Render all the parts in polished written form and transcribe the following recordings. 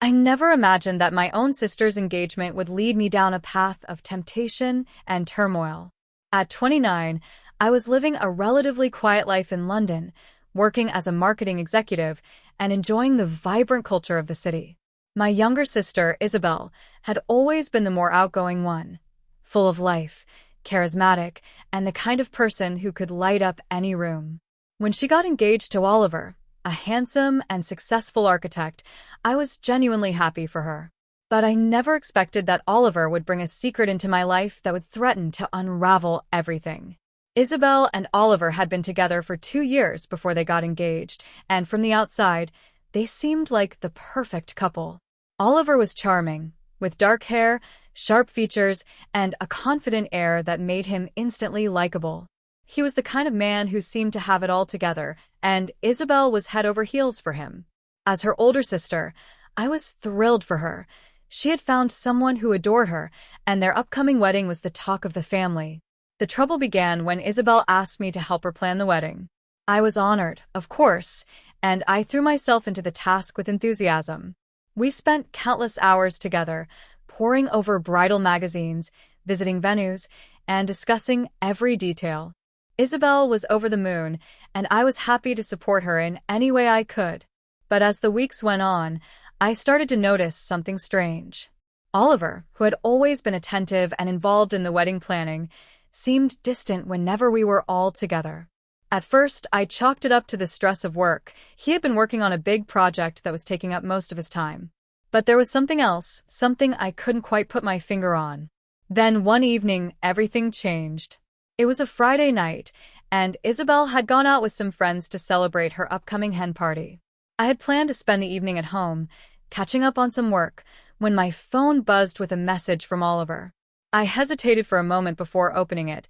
I never imagined that my own sister's engagement would lead me down a path of temptation and turmoil. At 29, I was living a relatively quiet life in London, working as a marketing executive and enjoying the vibrant culture of the city. My younger sister, Isabel, had always been the more outgoing one, full of life, charismatic, and the kind of person who could light up any room. When she got engaged to Oliver, a handsome and successful architect, I was genuinely happy for her. But I never expected that Oliver would bring a secret into my life that would threaten to unravel everything. Isabel and Oliver had been together for 2 years before they got engaged, and from the outside, they seemed like the perfect couple. Oliver was charming, with dark hair, sharp features, and a confident air that made him instantly likable. He was the kind of man who seemed to have it all together, and Isabel was head over heels for him. As her older sister, I was thrilled for her. She had found someone who adored her, and their upcoming wedding was the talk of the family. The trouble began when Isabel asked me to help her plan the wedding. I was honored, of course, and I threw myself into the task with enthusiasm. We spent countless hours together, poring over bridal magazines, visiting venues, and discussing every detail. Isabel was over the moon, and I was happy to support her in any way I could. But as the weeks went on, I started to notice something strange. Oliver, who had always been attentive and involved in the wedding planning, seemed distant whenever we were all together. At first, I chalked it up to the stress of work. He had been working on a big project that was taking up most of his time. But there was something else, something I couldn't quite put my finger on. Then one evening, everything changed. It was a Friday night, and Isabel had gone out with some friends to celebrate her upcoming hen party. I had planned to spend the evening at home, catching up on some work, when my phone buzzed with a message from Oliver. I hesitated for a moment before opening it,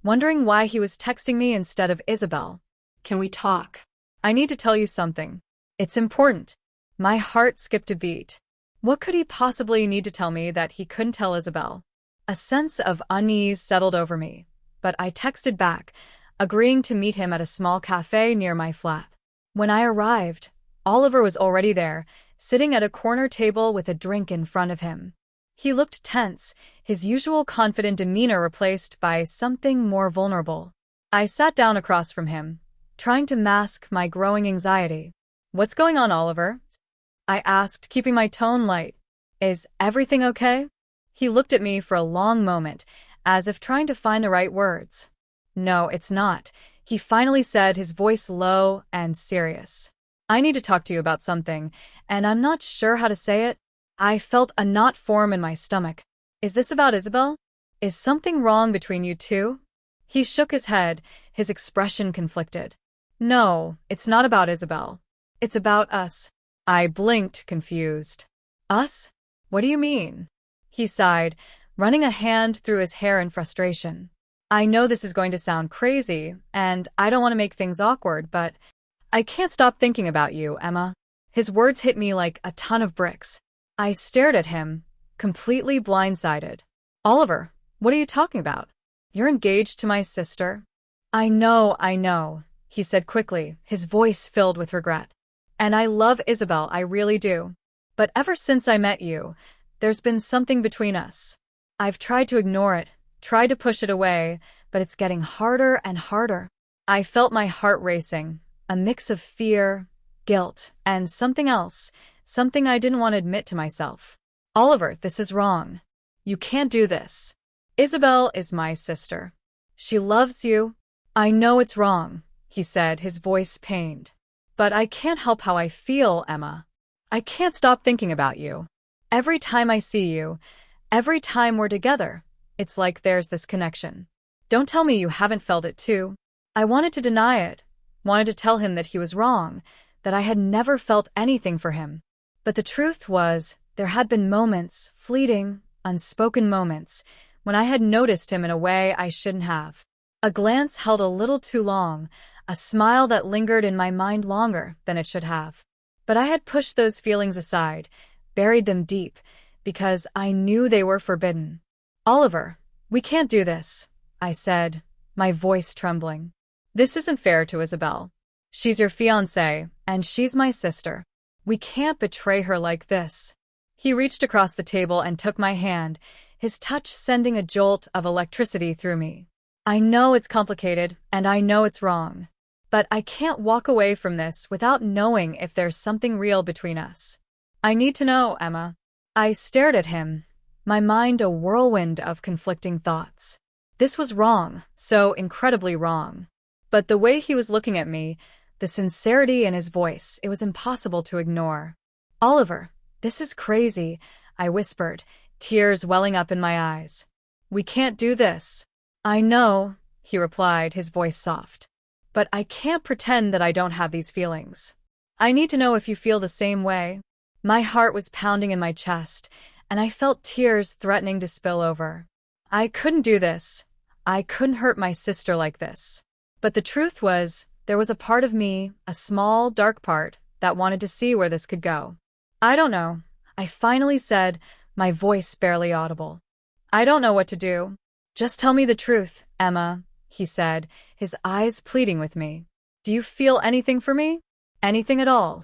wondering why he was texting me instead of Isabel. Can we talk? I need to tell you something. It's important. My heart skipped a beat. What could he possibly need to tell me that he couldn't tell Isabel? A sense of unease settled over me, but I texted back, agreeing to meet him at a small cafe near my flat. When I arrived, Oliver was already there, sitting at a corner table with a drink in front of him. He looked tense, his usual confident demeanor replaced by something more vulnerable. I sat down across from him, trying to mask my growing anxiety. "What's going on, Oliver?" I asked, keeping my tone light. "Is everything okay?" He looked at me for a long moment, as if trying to find the right words. "No, it's not," he finally said, his voice low and serious. "I need to talk to you about something, and I'm not sure how to say it." I felt a knot form in my stomach. "Is this about Isabel? Is something wrong between you two?" He shook his head, his expression conflicted. "No, it's not about Isabel. It's about us." I blinked, confused. "Us? What do you mean?" He sighed, running a hand through his hair in frustration. "I know this is going to sound crazy, and I don't want to make things awkward, but I can't stop thinking about you, Emma." His words hit me like a ton of bricks. I stared at him, completely blindsided. "Oliver, what are you talking about? You're engaged to my sister?" I know, he said quickly, his voice filled with regret. "And I love Isabel, I really do. But ever since I met you, there's been something between us. I've tried to ignore it, tried to push it away, but it's getting harder and harder." I felt my heart racing, a mix of fear, guilt, and something else, something I didn't want to admit to myself. "Oliver, this is wrong. You can't do this. Isabel is my sister. She loves you." "I know it's wrong," he said, his voice pained. "But I can't help how I feel, Emma. I can't stop thinking about you. Every time I see you, every time we're together, it's like there's this connection. Don't tell me you haven't felt it too." I wanted to deny it, wanted to tell him that he was wrong, that I had never felt anything for him. But the truth was, there had been moments, fleeting, unspoken moments, when I had noticed him in a way I shouldn't have. A glance held a little too long, a smile that lingered in my mind longer than it should have. But I had pushed those feelings aside, buried them deep, because I knew they were forbidden. "Oliver, we can't do this," I said, my voice trembling. "This isn't fair to Isabel. She's your fiancé, and she's my sister. We can't betray her like this. He reached across the table and took my hand, his touch sending a jolt of electricity through me. I know it's complicated, and I know it's wrong. But I can't walk away from this without knowing if there's something real between us. I need to know, Emma. I stared at him, my mind a whirlwind of conflicting thoughts. This was wrong, so incredibly wrong. But the way he was looking at me, the sincerity in his voice, it was impossible to ignore. Oliver, this is crazy, I whispered, tears welling up in my eyes. We can't do this. I know, he replied, his voice soft. But I can't pretend that I don't have these feelings. I need to know if you feel the same way. My heart was pounding in my chest, and I felt tears threatening to spill over. I couldn't do this. I couldn't hurt my sister like this. But the truth was, there was a part of me, a small, dark part, that wanted to see where this could go. I don't know, I finally said, my voice barely audible. I don't know what to do. Just tell me the truth, Emma, he said, his eyes pleading with me. Do you feel anything for me? Anything at all?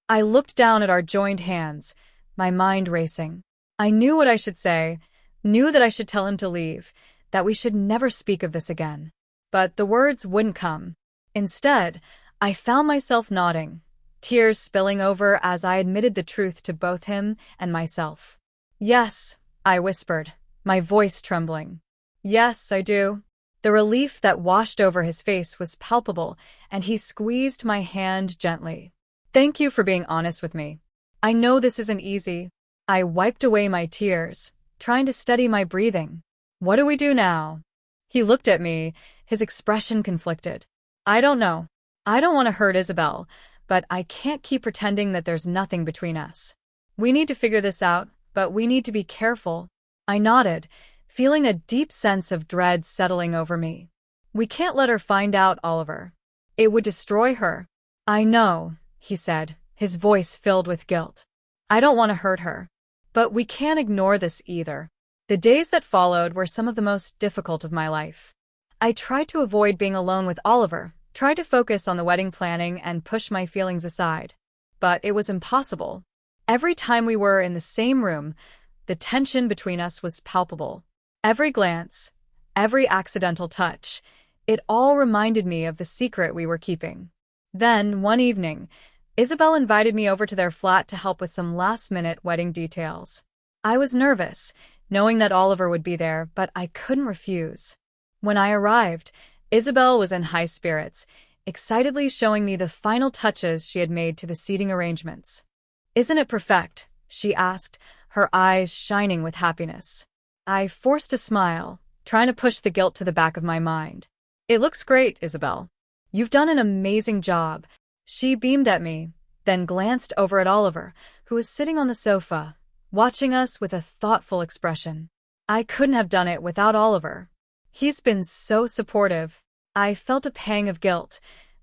I looked down at our joined hands, my mind racing. I knew what I should say, knew that I should tell him to leave, that we should never speak of this again. But the words wouldn't come. Instead, I found myself nodding, tears spilling over as I admitted the truth to both him and myself. Yes, I whispered, my voice trembling. Yes, I do. The relief that washed over his face was palpable, and he squeezed my hand gently. Thank you for being honest with me. I know this isn't easy. I wiped away my tears, trying to steady my breathing. What do we do now? He looked at me, his expression conflicted. I don't know. I don't want to hurt Isabel, but I can't keep pretending that there's nothing between us. We need to figure this out, but we need to be careful. I nodded, feeling a deep sense of dread settling over me. We can't let her find out, Oliver. It would destroy her. I know, he said, his voice filled with guilt. I don't want to hurt her. But we can't ignore this either. The days that followed were some of the most difficult of my life. I tried to avoid being alone with Oliver, tried to focus on the wedding planning and push my feelings aside. But it was impossible. Every time we were in the same room, the tension between us was palpable. Every glance, every accidental touch, it all reminded me of the secret we were keeping. Then, one evening, Isabel invited me over to their flat to help with some last-minute wedding details. I was nervous, knowing that Oliver would be there, but I couldn't refuse. When I arrived, Isabel was in high spirits, excitedly showing me the final touches she had made to the seating arrangements. Isn't it perfect? She asked, her eyes shining with happiness. I forced a smile, trying to push the guilt to the back of my mind. It looks great, Isabel. You've done an amazing job. She beamed at me, then glanced over at Oliver, who was sitting on the sofa, watching us with a thoughtful expression. I couldn't have done it without Oliver. He's been so supportive. I felt a pang of guilt,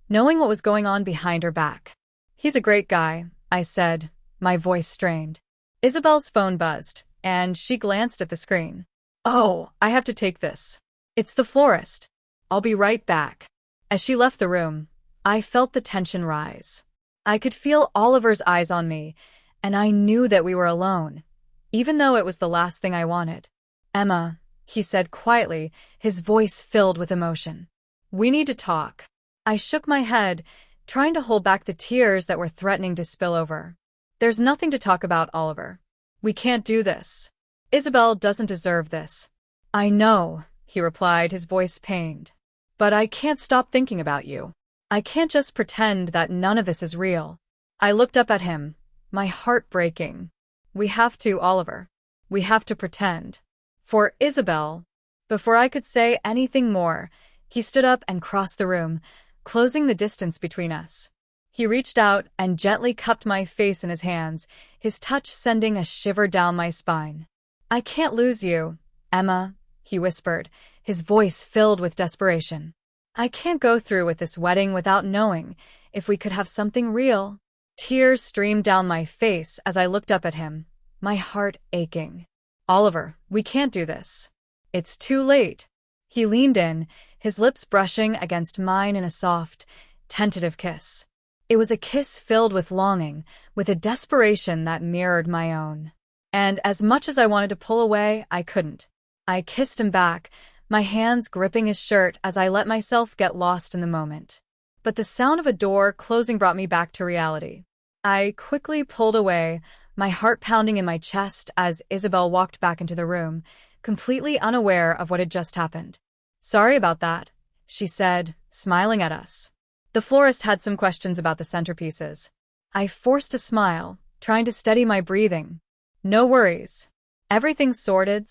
knowing what was going on behind her back. He's a great guy, I said, my voice strained. Isabel's phone buzzed, and she glanced at the screen. Oh, I have to take this. It's the florist. I'll be right back. As she left the room, I felt the tension rise. I could feel Oliver's eyes on me, and I knew that we were alone, even though it was the last thing I wanted. Emma, he said quietly, his voice filled with emotion. We need to talk. I shook my head, trying to hold back the tears that were threatening to spill over. There's nothing to talk about, Oliver. We can't do this. Isabel doesn't deserve this. I know, he replied, his voice pained. But I can't stop thinking about you. I can't just pretend that none of this is real. I looked up at him, my heart breaking. We have to, Oliver. We have to pretend. For Isabel. Before I could say anything more, he stood up and crossed the room, closing the distance between us. He reached out and gently cupped my face in his hands, his touch sending a shiver down my spine. I can't lose you, Emma, he whispered, his voice filled with desperation. I can't go through with this wedding without knowing if we could have something real. Tears streamed down my face as I looked up at him, my heart aching. Oliver, we can't do this. It's too late. He leaned in, his lips brushing against mine in a soft, tentative kiss. It was a kiss filled with longing, with a desperation that mirrored my own. And as much as I wanted to pull away, I couldn't. I kissed him back, my hands gripping his shirt as I let myself get lost in the moment. But the sound of a door closing brought me back to reality. I quickly pulled away, my heart pounding in my chest as Isabel walked back into the room, completely unaware of what had just happened. "Sorry about that," she said, smiling at us. The florist had some questions about the centerpieces. I forced a smile, trying to steady my breathing. "No worries. Everything's sorted."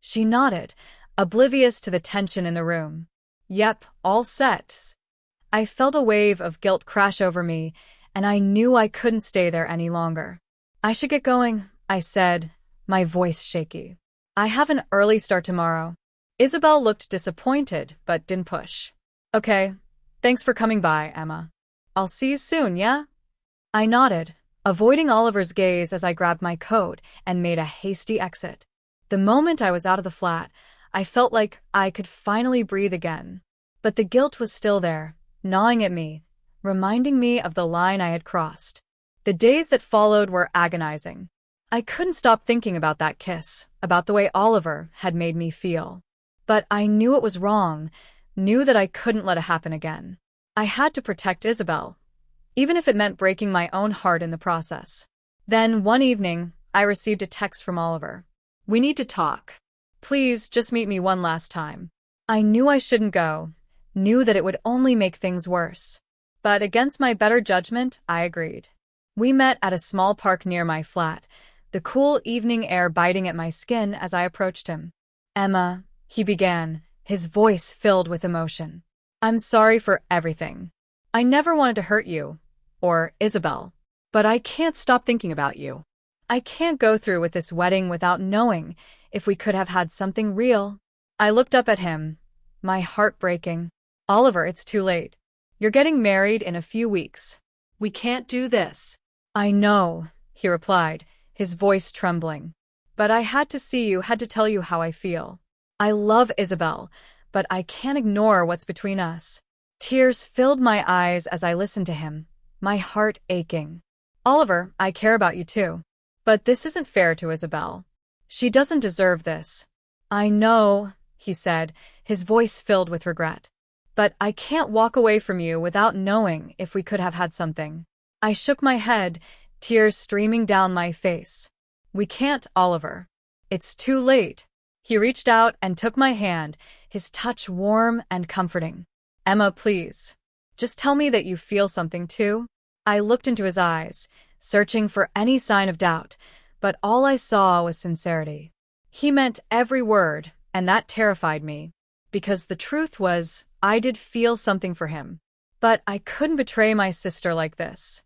She nodded, oblivious to the tension in the room. "Yep, all set." I felt a wave of guilt crash over me, and I knew I couldn't stay there any longer. "I should get going," I said, my voice shaky. "I have an early start tomorrow." Isabel looked disappointed, but didn't push. "Okay, thanks for coming by, Emma. I'll see you soon, yeah?" I nodded, avoiding Oliver's gaze as I grabbed my coat and made a hasty exit. The moment I was out of the flat, I felt like I could finally breathe again. But the guilt was still there, gnawing at me, reminding me of the line I had crossed. The days that followed were agonizing. I couldn't stop thinking about that kiss, about the way Oliver had made me feel. But I knew it was wrong, knew that I couldn't let it happen again. I had to protect Isabel, even if it meant breaking my own heart in the process. Then, one evening, I received a text from Oliver. "We need to talk. Please, just meet me one last time." I knew I shouldn't go, knew that it would only make things worse. But against my better judgment, I agreed. We met at a small park near my flat, the cool evening air biting at my skin as I approached him. "Emma," he began, his voice filled with emotion. "I'm sorry for everything. I never wanted to hurt you, or Isabel, but I can't stop thinking about you. I can't go through with this wedding without knowing if we could have had something real." I looked up at him, my heart breaking. "Oliver, it's too late. You're getting married in a few weeks. We can't do this." "I know," he replied, his voice trembling. "But I had to see you, had to tell you how I feel. I love Isabel, but I can't ignore what's between us." Tears filled my eyes as I listened to him, my heart aching. "Oliver, I care about you too. But this isn't fair to Isabel. She doesn't deserve this." "I know," he said, his voice filled with regret. "But I can't walk away from you without knowing if we could have had something." I shook my head, tears streaming down my face. "We can't, Oliver. It's too late." He reached out and took my hand, his touch warm and comforting. "Emma, please. Just tell me that you feel something too." I looked into his eyes, searching for any sign of doubt, but all I saw was sincerity. He meant every word, and that terrified me, because the truth was, I did feel something for him. But I couldn't betray my sister like this.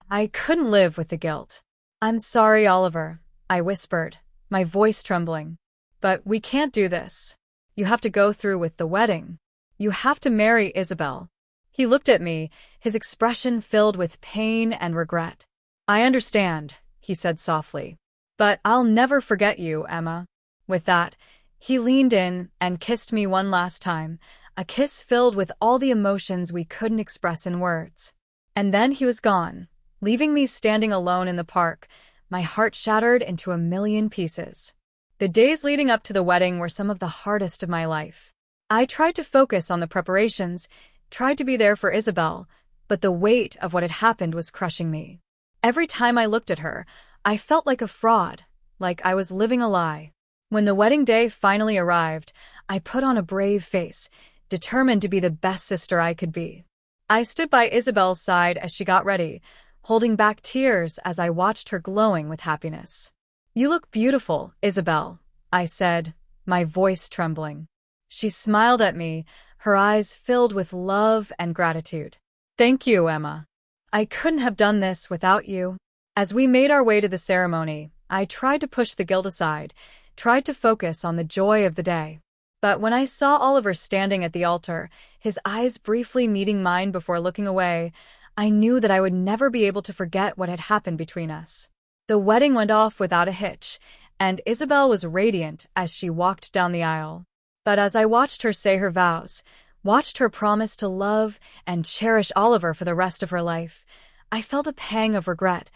I couldn't live with the guilt. "I'm sorry, Oliver," I whispered, my voice trembling. "But we can't do this. You have to go through with the wedding. You have to marry Isabel." He looked at me, his expression filled with pain and regret. "I understand," he said softly. "But I'll never forget you, Emma." With that, he leaned in and kissed me one last time, a kiss filled with all the emotions we couldn't express in words. And then he was gone, leaving me standing alone in the park, my heart shattered into a million pieces. The days leading up to the wedding were some of the hardest of my life. I tried to focus on the preparations, tried to be there for Isabel, but the weight of what had happened was crushing me. Every time I looked at her, I felt like a fraud, like I was living a lie. When the wedding day finally arrived, I put on a brave face, determined to be the best sister I could be. I stood by Isabel's side as she got ready, holding back tears as I watched her glowing with happiness. "You look beautiful, Isabel," I said, my voice trembling. She smiled at me, her eyes filled with love and gratitude. "Thank you, Emma. I couldn't have done this without you." As we made our way to the ceremony, I tried to push the guilt aside, tried to focus on the joy of the day. But when I saw Oliver standing at the altar, his eyes briefly meeting mine before looking away, I knew that I would never be able to forget what had happened between us. The wedding went off without a hitch, and Isabel was radiant as she walked down the aisle. But as I watched her say her vows, watched her promise to love and cherish Oliver for the rest of her life, I felt a pang of regret,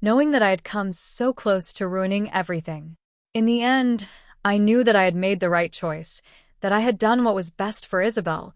knowing that I had come so close to ruining everything. In the end, I knew that I had made the right choice, that I had done what was best for Isabel,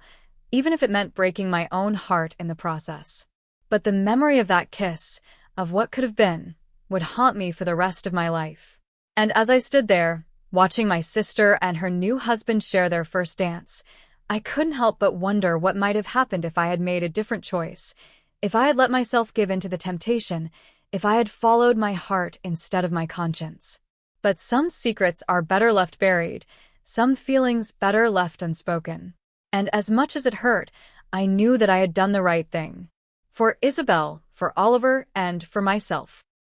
even if it meant breaking my own heart in the process. But the memory of that kiss, of what could have been, would haunt me for the rest of my life. And as I stood there, watching my sister and her new husband share their first dance, I couldn't help but wonder what might have happened if I had made a different choice, if I had let myself give in to the temptation, if I had followed my heart instead of my conscience. But some secrets are better left buried, some feelings better left unspoken. And as much as it hurt, I knew that I had done the right thing. For Isabel, for Oliver, and for myself.